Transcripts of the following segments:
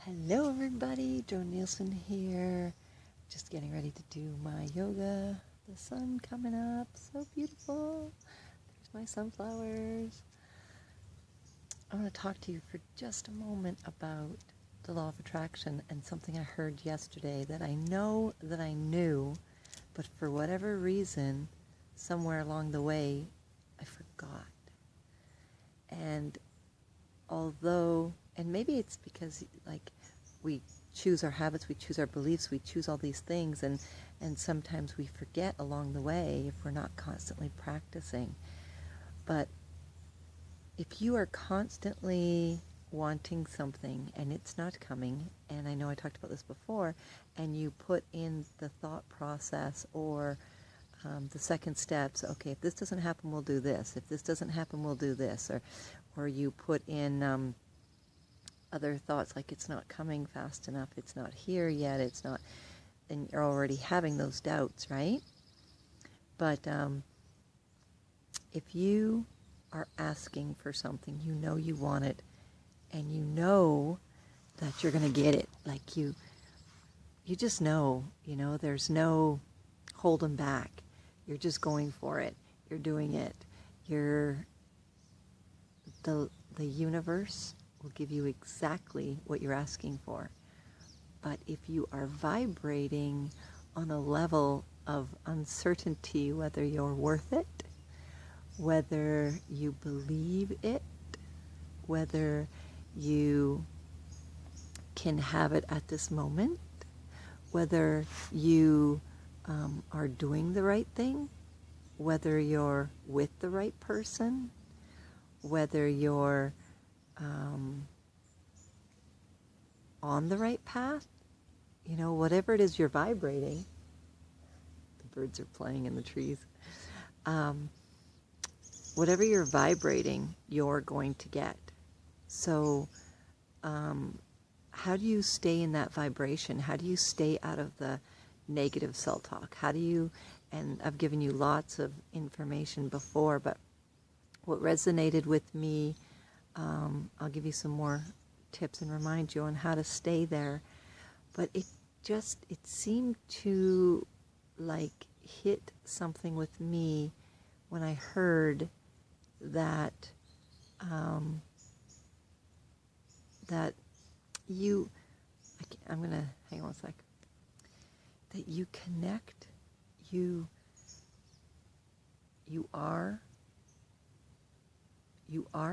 Hello everybody, Joan Nielsen here. Just getting ready to do my yoga. The sun coming up, so beautiful. There's my sunflowers. I want to talk to you for just a moment about the law of attraction and something I heard yesterday that I know that I knew, but for whatever reason, somewhere along the way, I forgot. And although, and maybe it's because we choose our habits, we choose our beliefs, we choose all these things, and sometimes we forget along the way if we're not constantly practicing. But if you are constantly wanting something and it's not coming, and I know I talked about this before, and you put in the thought process or the second steps, okay, if this doesn't happen, we'll do this. If this doesn't happen, we'll do this. Or you put in other thoughts like it's not coming fast enough, it's not here yet, it's not, and you're already having those doubts, right? But if you are asking for something, you know you want it, and you know that you're going to get it, like you just know, there's no holding back. You're just going for it. You're doing it. The universe will give you exactly what you're asking for. But if you are vibrating on a level of uncertainty, whether you're worth it, whether you believe it, whether you can have it at this moment, whether you are doing the right thing, whether you're with the right person, whether you're on the right path, whatever it is you're vibrating. The birds are playing in the trees. Whatever you're vibrating, you're going to get. So how do you stay in that vibration? How do you stay out of the negative self-talk? How do you, and I've given you lots of information before, but what resonated with me, I'll give you some more tips and remind you on how to stay there. But it seemed to hit something with me when I heard that that you, I'm going to, hang on a sec, that you connect, you are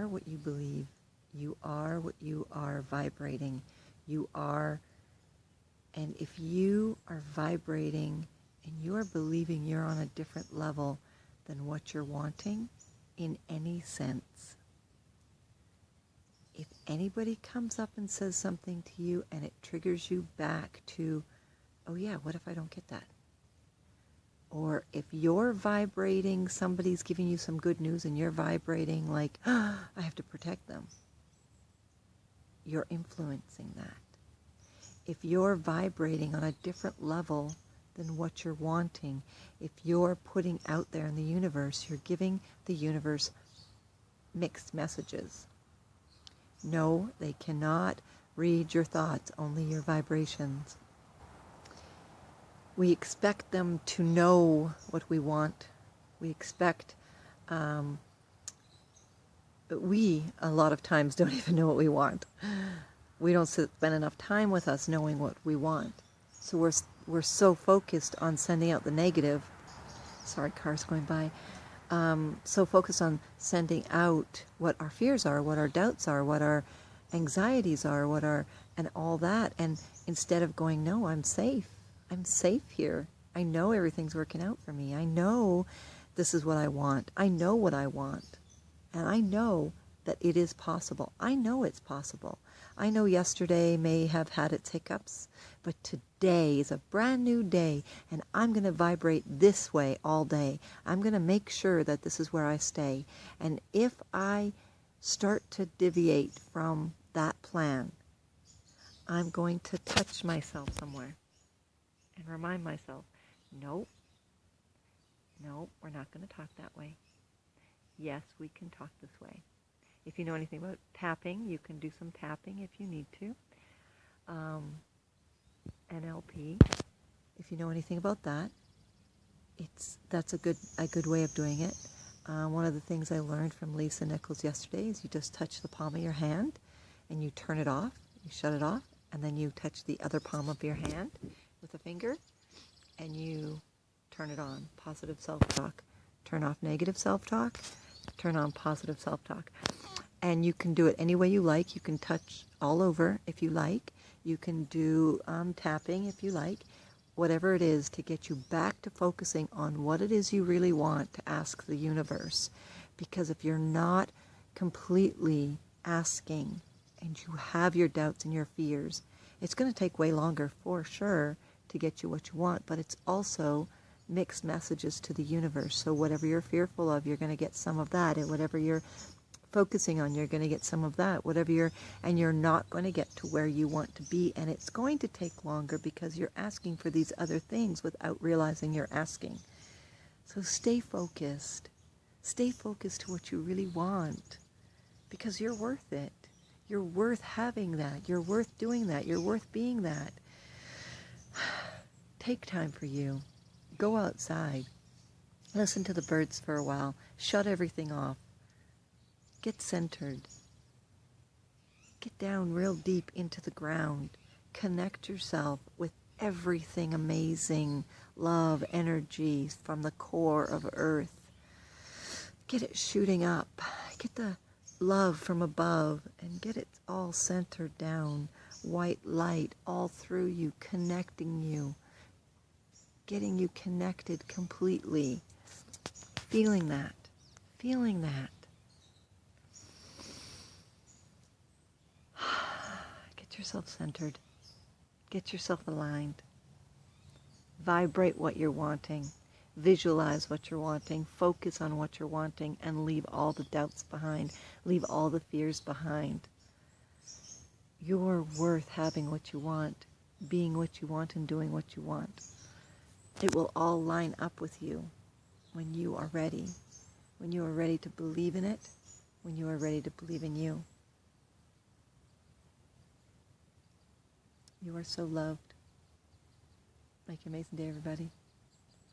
what you believe. You are what you are vibrating. You are, and if you are vibrating and you are believing you're on a different level than what you're wanting in any sense, if anybody comes up and says something to you and it triggers you back to, oh yeah, what if I don't get that? Or if you're vibrating, somebody's giving you some good news and you're vibrating like, oh, I have to protect them. You're influencing that. If you're vibrating on a different level than what you're wanting, if you're putting out there in the universe, you're giving the universe mixed messages. No, they cannot read your thoughts, only your vibrations. We expect them to know what we want. We expect, we a lot of times don't even know what we want. We don't spend enough time with us knowing what we want. So we're so focused on sending out the negative. Sorry, cars going by. So focused on sending out what our fears are, what our doubts are, what our anxieties are, and all that. And instead of going, no, I'm safe. I'm safe here. I know everything's working out for me. I know this is what I want. I know what I want. And I know that it is possible. I know it's possible. I know yesterday may have had its hiccups, but today is a brand new day, and I'm going to vibrate this way all day. I'm going to make sure that this is where I stay. And if I start to deviate from that plan, I'm going to touch myself somewhere and remind myself, no, we're not going to talk that way. Yes, we can talk this way. If you know anything about tapping, you can do some tapping if you need to. NLP. If you know anything about that, that's a good way of doing it. One of the things I learned from Lisa Nichols yesterday is you just touch the palm of your hand and you turn it off, you shut it off, and then you touch the other palm of your hand with a finger and you turn it on. Positive self-talk. Turn off negative self-talk. Turn on positive self-talk. And you can do it any way you like. You can touch all over if you like. You can do tapping if you like. Whatever it is to get you back to focusing on what it is you really want to ask the universe. Because if you're not completely asking and you have your doubts and your fears, it's going to take way longer for sure to get you what you want, but it's also mixed messages to the universe. So whatever you're fearful of, you're going to get some of that, and whatever you're focusing on, you're going to get some of that. And you're not going to get to where you want to be, and it's going to take longer because you're asking for these other things without realizing you're asking. So stay focused. Stay focused to what you really want, because you're worth it. You're worth having that. You're worth doing that. You're worth being that. Take time for you. Go outside. Listen to the birds for a while. Shut everything off. Get centered. Get down real deep into the ground. Connect yourself with everything amazing, love, energy from the core of Earth. Get it shooting up. Get the love from above and get it all centered down. White light all through you, connecting you, getting you connected completely. Feeling that. Feeling that. Get yourself centered. Get yourself aligned. Vibrate what you're wanting. Visualize what you're wanting. Focus on what you're wanting and leave all the doubts behind. Leave all the fears behind. You're worth having what you want, being what you want, and doing what you want. It will all line up with you when you are ready. When you are ready to believe in it. When you are ready to believe in you. You are so loved. Make an amazing day, everybody.